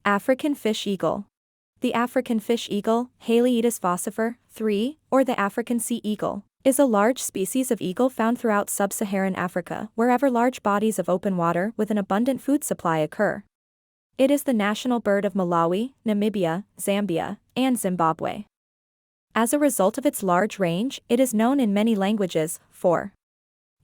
African fish eagle. The African fish eagle, Haliaeetus vocifer, 3, or the African sea eagle, is a large species of eagle found throughout sub-Saharan Africa wherever large bodies of open water with an abundant food supply occur. It is the national bird of Malawi, Namibia, Zambia, and Zimbabwe. As a result of its large range, it is known in many languages. 4.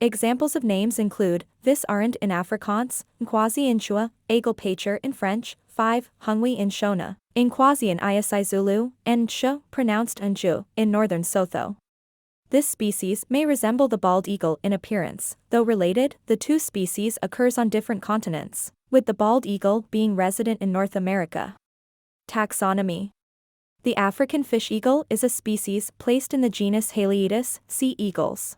Examples of names include, vis arend in Afrikaans, Nkwazi in Chua, Eagle Pacher in French, 5, Hungwe in Shona, Nkwazi in Isai Zulu, and Nsha, pronounced Nju, in northern Sotho. This species may resemble the bald eagle in appearance, though related, the two species occurs on different continents, with the bald eagle being resident in North America. Taxonomy. The African fish eagle is a species placed in the genus Haliaeetus, sea eagles.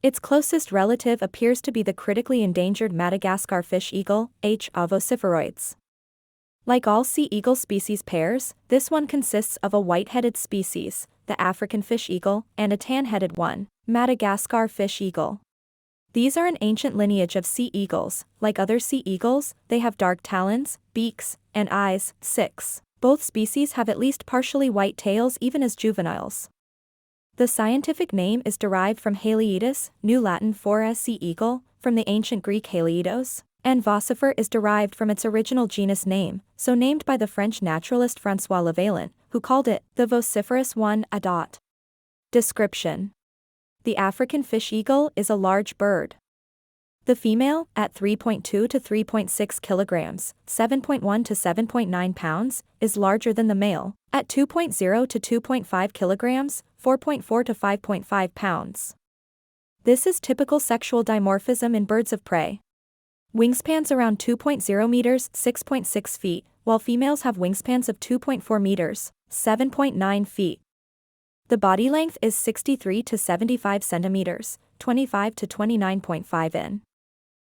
Its closest relative appears to be the critically endangered Madagascar fish eagle, H. vociferoides. Like all sea eagle species pairs, this one consists of a white-headed species, the African fish eagle, and a tan-headed one, Madagascar fish eagle. These are an ancient lineage of sea eagles. Like other sea eagles, they have dark talons, beaks, and eyes. 6. Both species have at least partially white tails even as juveniles. The scientific name is derived from Haliaeetus, New Latin for sea eagle, from the ancient Greek Haliaidos, and vocifer is derived from its original genus name, so named by the French naturalist François Levaillant, who called it the vociferous one. Description. The African fish eagle is a large bird. The female, at 3.2 to 3.6 kilograms, 7.1 to 7.9 pounds, is larger than the male, at 2.0 to 2.5 kilograms, 4.4 to 5.5 pounds. This is typical sexual dimorphism in birds of prey. Wingspans around 2.0 meters, 6.6 feet, while females have wingspans of 2.4 meters, 7.9 feet. The body length is 63 to 75 centimeters, 25 to 29.5 in.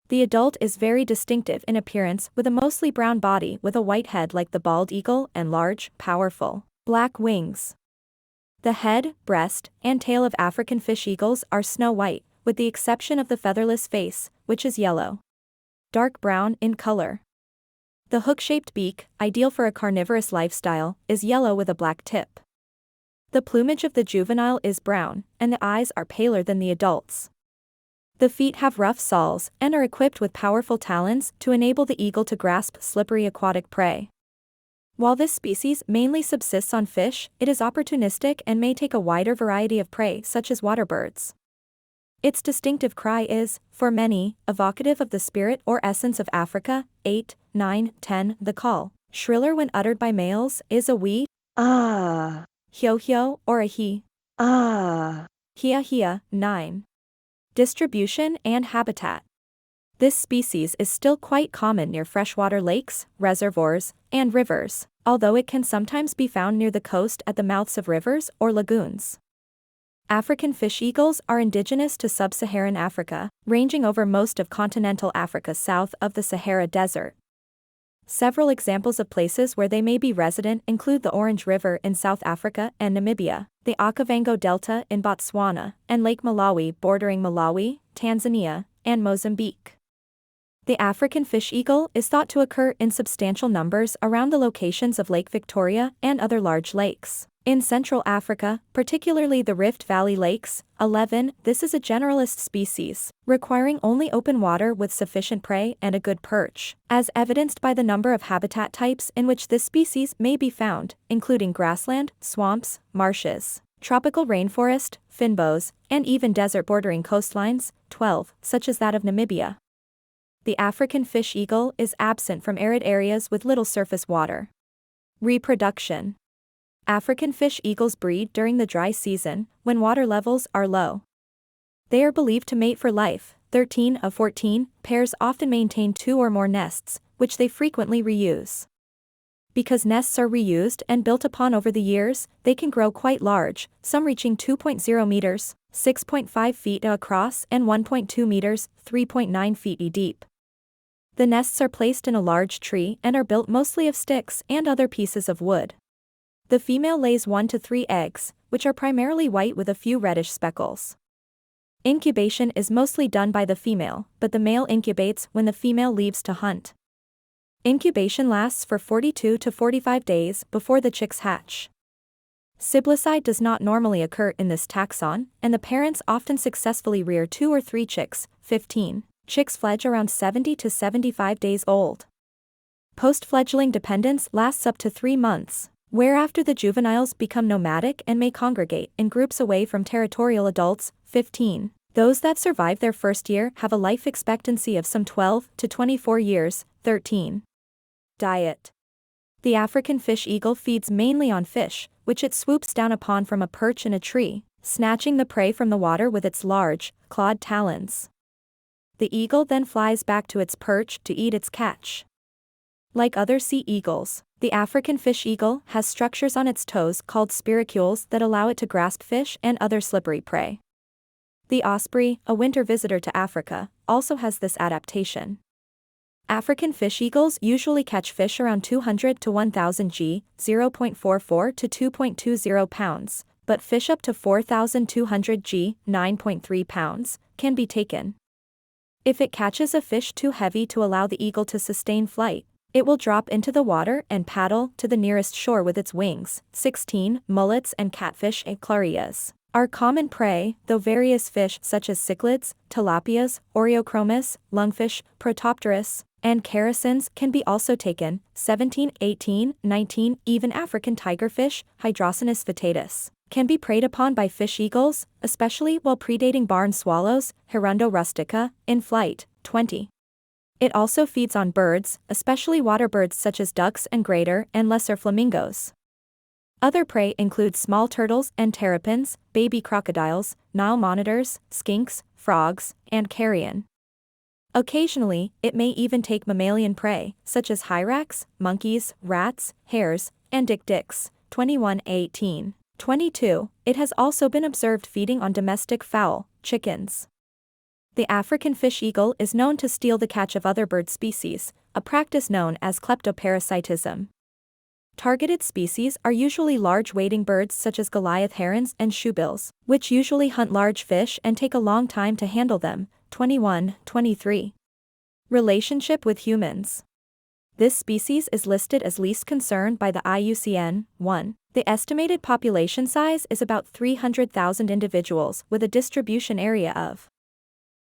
The adult is very distinctive in appearance with a mostly brown body with a white head like the bald eagle and large, powerful, black wings. The head, breast, and tail of African fish eagles are snow white, with the exception of the featherless face, which is yellow. Dark brown in color. The hook-shaped beak, ideal for a carnivorous lifestyle, is yellow with a black tip. The plumage of the juvenile is brown, and the eyes are paler than the adults. The feet have rough soles and are equipped with powerful talons to enable the eagle to grasp slippery aquatic prey. While this species mainly subsists on fish, it is opportunistic and may take a wider variety of prey such as water birds. Its distinctive cry is, for many, evocative of the spirit or essence of Africa. 8, 9, 10. The call, shriller when uttered by males, is a wee, ah, hyo-hyo, or a he, ah, hia-hia. 9. Distribution and habitat. This species is still quite common near freshwater lakes, reservoirs, and rivers, although it can sometimes be found near the coast at the mouths of rivers or lagoons. African fish eagles are indigenous to sub-Saharan Africa, ranging over most of continental Africa south of the Sahara Desert. Several examples of places where they may be resident include the Orange River in South Africa and Namibia, the Okavango Delta in Botswana, and Lake Malawi bordering Malawi, Tanzania, and Mozambique. The African fish eagle is thought to occur in substantial numbers around the locations of Lake Victoria and other large lakes. In Central Africa, particularly the Rift Valley lakes. 11. This is a generalist species, requiring only open water with sufficient prey and a good perch, as evidenced by the number of habitat types in which this species may be found, including grassland, swamps, marshes, tropical rainforest, fynbos, and even desert-bordering coastlines. 12, such as that of Namibia. The African fish eagle is absent from arid areas with little surface water. Reproduction. African fish eagles breed during the dry season, when water levels are low. They are believed to mate for life. 13 of 14 pairs often maintain 2 or more nests, which they frequently reuse. Because nests are reused and built upon over the years, they can grow quite large, some reaching 2.0 meters, 6.5 feet across, and 1.2 meters, 3.9 feet deep. The nests are placed in a large tree and are built mostly of sticks and other pieces of wood. The female lays 1 to 3 eggs, which are primarily white with a few reddish speckles. Incubation is mostly done by the female, but the male incubates when the female leaves to hunt. Incubation lasts for 42 to 45 days before the chicks hatch. Siblicide does not normally occur in this taxon, and the parents often successfully rear 2 or 3 chicks. 15. Chicks fledge around 70 to 75 days old. Post-fledgling dependence lasts up to 3 months, whereafter the juveniles become nomadic and may congregate in groups away from territorial adults. 15. Those that survive their first year have a life expectancy of some 12 to 24 years. 13. Diet. The African fish eagle feeds mainly on fish, which it swoops down upon from a perch in a tree, snatching the prey from the water with its large, clawed talons. The eagle then flies back to its perch to eat its catch. Like other sea eagles, the African fish eagle has structures on its toes called spiracules that allow it to grasp fish and other slippery prey. The osprey, a winter visitor to Africa, also has this adaptation. African fish eagles usually catch fish around 200 to 1000 g, 0.44 to 2.20 pounds, but fish up to 4200 g, 9.3 pounds, can be taken. If it catches a fish too heavy to allow the eagle to sustain flight, it will drop into the water and paddle to the nearest shore with its wings. 16. Mullets and catfish and clarias are common prey, though various fish such as cichlids, tilapias, Oreochromis, lungfish, Protopterus, and characins can be also taken. 17, 18, 19, even African tigerfish, Hydrocinus vittatus, can be preyed upon by fish eagles, especially while predating barn swallows, Hirundo rustica, in flight. 20. It also feeds on birds, especially water birds such as ducks and greater and lesser flamingos. Other prey include small turtles and terrapins, baby crocodiles, Nile monitors, skinks, frogs, and carrion. Occasionally, it may even take mammalian prey, such as hyrax, monkeys, rats, hares, and dik-diks. 21, 18. 22. It has also been observed feeding on domestic fowl, chickens. The African fish eagle is known to steal the catch of other bird species, a practice known as kleptoparasitism. Targeted species are usually large wading birds such as Goliath herons and shoebills, which usually hunt large fish and take a long time to handle them. 21, 23. Relationship with humans. This species is listed as least concern by the IUCN. 1. The estimated population size is about 300,000 individuals with a distribution area of